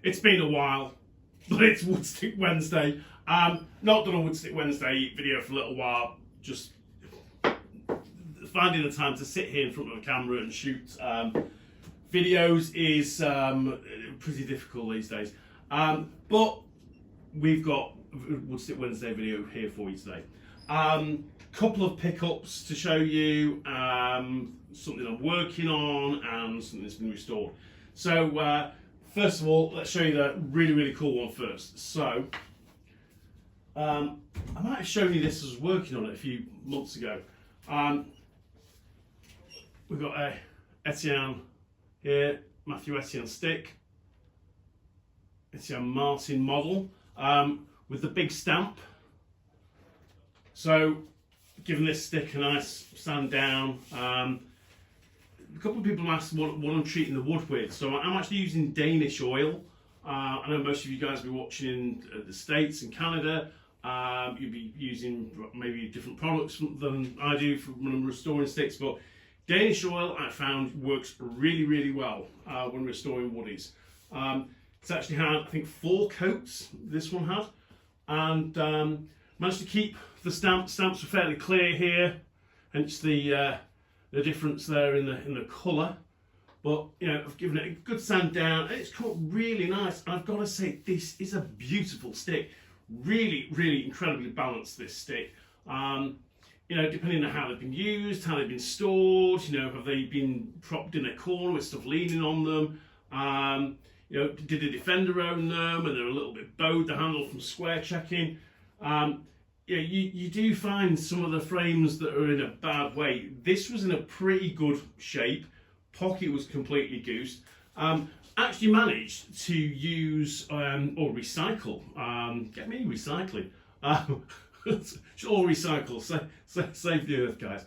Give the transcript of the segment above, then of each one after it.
It's been a while, but it's Woodstick Wednesday. Not done a Woodstick Wednesday video for a little while. Just finding the time to sit here in front of a camera and shoot videos is pretty difficult these days. But we've got a Woodstick Wednesday video here for you today. Couple of pickups to show you, something I'm working on and something that's been restored. So first of all, let's show you the really cool one first. So I might have shown you this as I was working on it a few months ago. We've got a Etienne here, Matthew Etienne stick, Etienne Martin model with the big stamp. So giving this stick a nice sand down. A couple of people asked what I'm treating the wood with. So I'm actually using Danish oil. I know most of you guys will be watching in the States and Canada. You'll be using maybe different products than I do when I'm restoring sticks, but Danish oil I found works really well when restoring woodies. It's actually had, I think, 4 coats this one had, and managed to keep the stamps are fairly clear here, hence the difference there in the colour. But you know, I've given it a good sand down, and it's come up really nice. I've got to say, this is a beautiful stick. Really incredibly balanced, this stick. You know, depending on how they've been used, how they've been stored, you know, have they been propped in a corner with stuff leaning on them? You know, did a defender own them and they're a little bit bowed, the handle from square checking? Yeah, you do find some of the frames that are in a bad way. This was in a pretty good shape. Pocket was completely goosed. Actually managed to use or recycle. Get me recycling. All recycle. Save the earth, guys.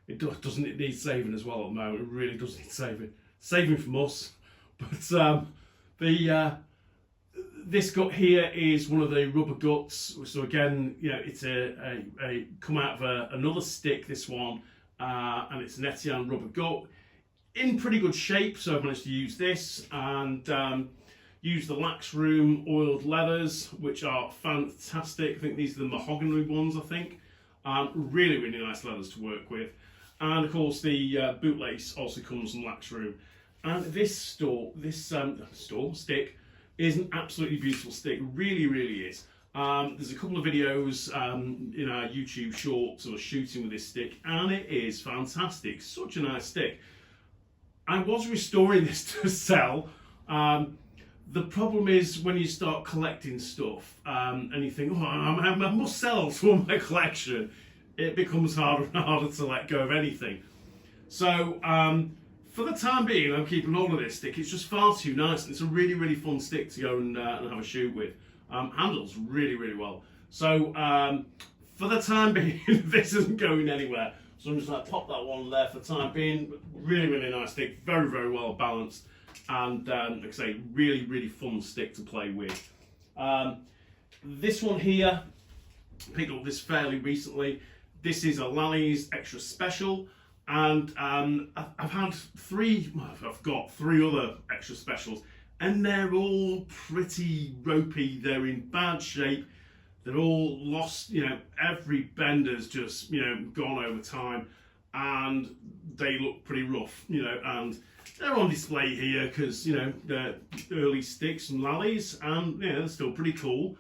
Doesn't it need saving as well at the moment? It really does need saving. Saving from us. But this gut here is one of the rubber guts. So again, you know, it's a come out of another stick, this one, and it's an Etienne rubber gut in pretty good shape. So I've managed to use this and use the Lax Room oiled leathers, which are fantastic. I think these are the mahogany ones, I think. Really nice leathers to work with. And of course the bootlace also comes from Lax Room. And this stick is an absolutely beautiful stick, really is. There's a couple of videos in our YouTube shorts of shooting with this stick, and it is fantastic. Such a nice stick. I was restoring this to sell. The problem is when you start collecting stuff and you think, oh, I must sell some of my collection, it becomes harder and harder to let go of anything. So for the time being, I'm keeping hold of this stick. It's just far too nice, and it's a really fun stick to go and have a shoot with. Handles really well. So for the time being, this isn't going anywhere. So I'm just going to pop that one there for the time being. Really nice stick, very well balanced, and like I say, really fun stick to play with. This one here, picked up this fairly recently. This is a Lally's Extra Special. And I've got 3 other extra specials, and they're all pretty ropey. They're in bad shape. They're all lost, you know, every bender's just, you know, gone over time, and they look pretty rough, you know, and they're on display here because, you know, they're early sticks and Lally's, and yeah, they're still pretty cool,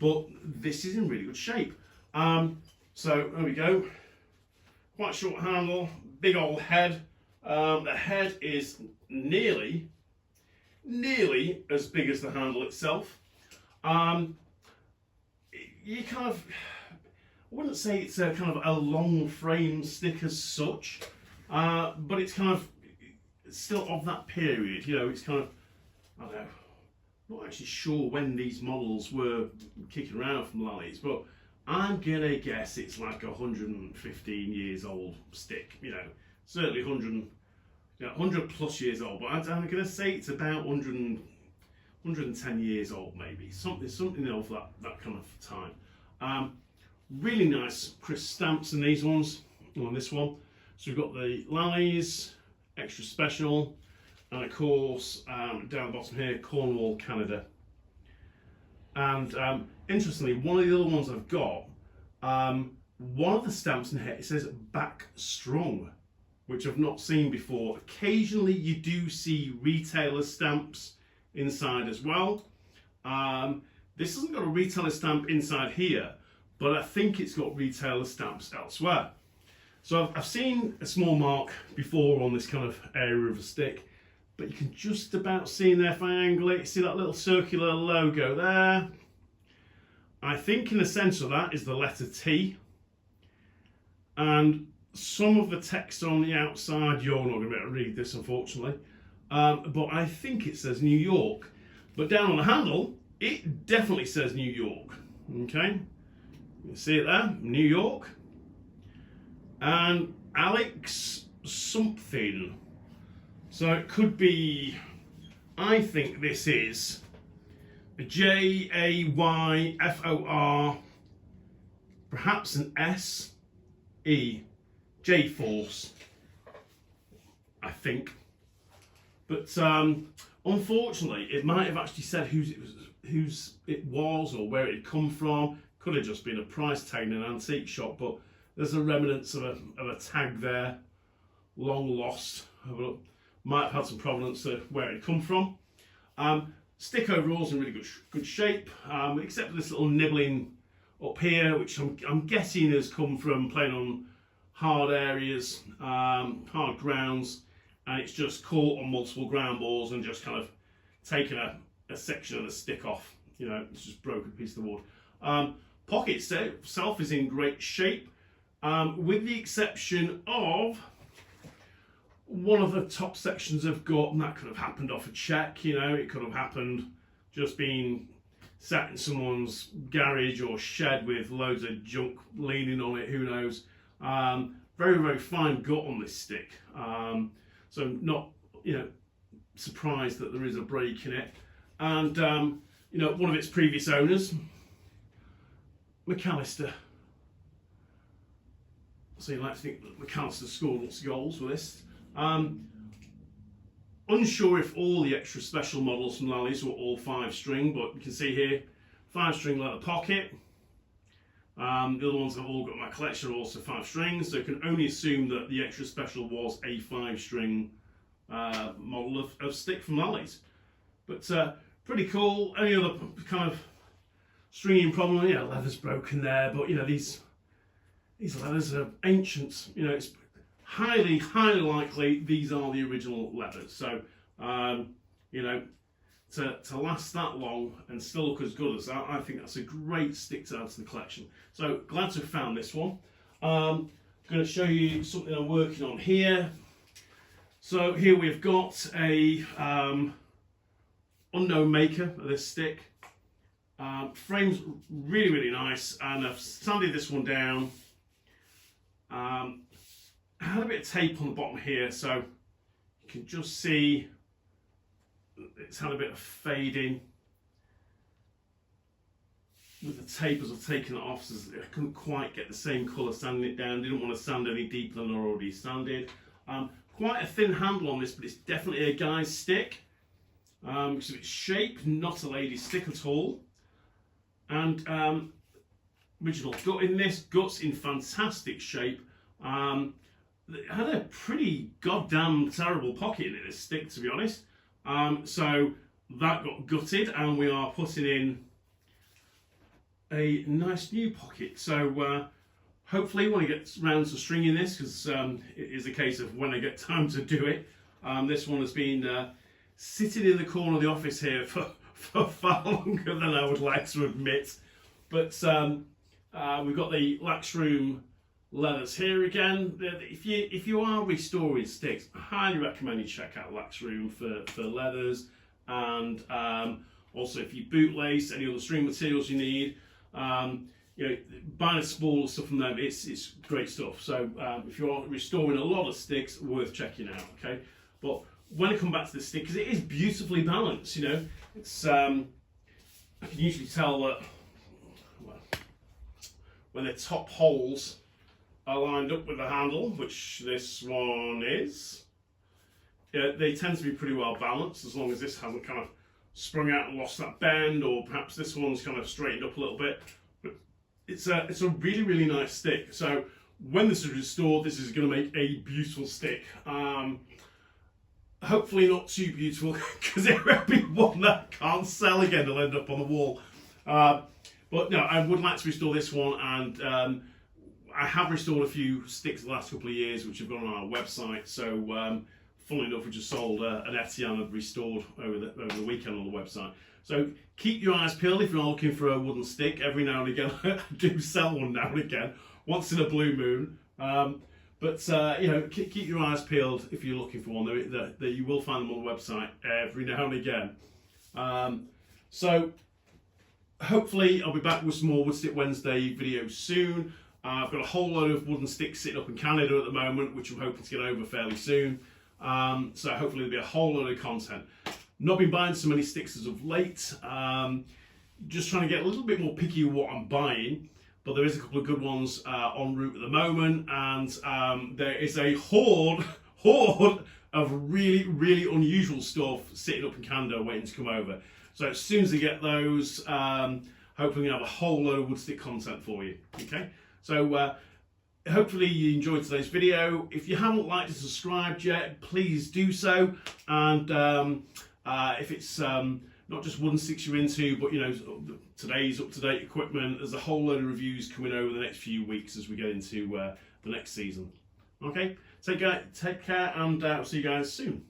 but this is in really good shape. So there we go. Quite short handle, big old head. The head is nearly as big as the handle itself. You kind of, I wouldn't say it's a kind of a long frame stick as such, but it's kind of still of that period. You know, it's kind of, I don't know, not actually sure when these models were kicking around from Lally's, but I'm gonna guess it's like 115 years old stick, you know, certainly 100 plus years old, but I'm gonna say it's about 110 years old, maybe, something of that kind of time. Really nice crisp stamps in these ones, on this one. So we've got the Lally's Extra Special, and of course down the bottom here, Cornwall, Canada. And interestingly, one of the other ones I've got, one of the stamps in here, it says back strong, which I've not seen before. Occasionally you do see retailer stamps inside as well. This hasn't got a retailer stamp inside here, but I think it's got retailer stamps elsewhere. So I've seen a small mark before on this kind of area of a stick, but you can just about see in there if I angle it. See that little circular logo there? I think in the centre of that is the letter T, and some of the text on the outside, you're not going to be able to read this unfortunately, but I think it says New York. But down on the handle, it definitely says New York. Okay, you see it there, New York, and Alex something. So it could be, I think this is a Jayfor, perhaps an SE, J-Force, I think. But unfortunately, it might have actually said whose it was or where it had come from. Could have just been a price tag in an antique shop, but there's a remnants of a tag there, long lost. Might have had some provenance to where it had come from. Stick overall is in really good shape, except for this little nibbling up here, which I'm guessing has come from playing on hard areas, hard grounds, and it's just caught on multiple ground balls and just kind of taken a section of the stick off. You know, it's just broken a piece of the wood. Pocket itself is in great shape, with the exception of one of the top sections I've got, and that could have happened off a check, you know, it could have happened just being sat in someone's garage or shed with loads of junk leaning on it, who knows. Very, very fine gut on this stick. So not, you know, surprised that there is a break in it. And, you know, one of its previous owners, McAllister. So you like to think that McAllister scored lots of goals with this. Unsure if all the extra special models from Lally's were all 5-string, but you can see here 5-string leather pocket. The other ones I've all got in my collection are also 5 strings, so you can only assume that the extra special was a 5-string model of stick from Lally's. But pretty cool. Any other kind of stringing problem? Yeah, leather's broken there, but you know, these leathers are ancient. You know, it's highly likely these are the original leathers. So, you know, to last that long and still look as good as that, I think that's a great stick to add to the collection. So glad to have found this one. I'm going to show you something I'm working on here. So here we've got a unknown maker of this stick. Frame's really nice, and I've sanded this one down. I had a bit of tape on the bottom here, so you can just see it's had a bit of fading with the tape as I've taken it off. So I couldn't quite get the same colour sanding it down. Didn't want to sand any deeper than I already sanded. Quite a thin handle on this, but it's definitely a guy's stick. Because of its shape, not a lady's stick at all. And original gut in this, guts in fantastic shape. It had a pretty goddamn terrible pocket in this stick, to be honest. So that got gutted, and we are putting in a nice new pocket. So hopefully when I get round to stringing this, because it is a case of when I get time to do it, this one has been sitting in the corner of the office here for far longer than I would like to admit. But we've got the Lax Room leathers here again. If you are restoring sticks, I highly recommend you check out Lax Room for leathers, and also if you bootlace any other string materials you need, you know, buying a spool or stuff from them, it's great stuff. So if you're restoring a lot of sticks, worth checking out. Okay, but when I come back to this stick, because it is beautifully balanced, you know, it's I can usually tell that when the top holes are lined up with the handle, which this one is, they tend to be pretty well balanced, as long as this hasn't kind of sprung out and lost that bend, or perhaps this one's kind of straightened up a little bit. But it's a really, really nice stick. So when this is restored, this is going to make a beautiful stick. Hopefully not too beautiful, because it won't be one that can't sell again. It'll end up on the wall. But no, I would like to restore this one, and I have restored a few sticks the last couple of years, which have gone on our website. So, funnily enough, we just sold an Etienne I've restored over the weekend on the website. So keep your eyes peeled if you're looking for a wooden stick. Every now and again, I do sell one now and again, once in a blue moon. But you know, keep your eyes peeled if you're looking for one. That you will find them on the website every now and again. So hopefully I'll be back with some more Wood Stick Wednesday videos soon. I've got a whole load of wooden sticks sitting up in Canada at the moment, which I'm hoping to get over fairly soon. So hopefully there'll be a whole load of content. Not been buying so many sticks as of late. Just trying to get a little bit more picky with what I'm buying. But there is a couple of good ones en route at the moment, and there is a horde of really, really unusual stuff sitting up in Canada waiting to come over. So as soon as I get those, hopefully we'll have a whole load of wood stick content for you. Okay, so hopefully you enjoyed today's video. If you haven't liked and subscribed yet, please do so. And if it's not just wooden sticks you're into, but you know, today's up-to-date equipment, there's a whole load of reviews coming over the next few weeks as we get into the next season. Okay, take care, and I'll see you guys soon.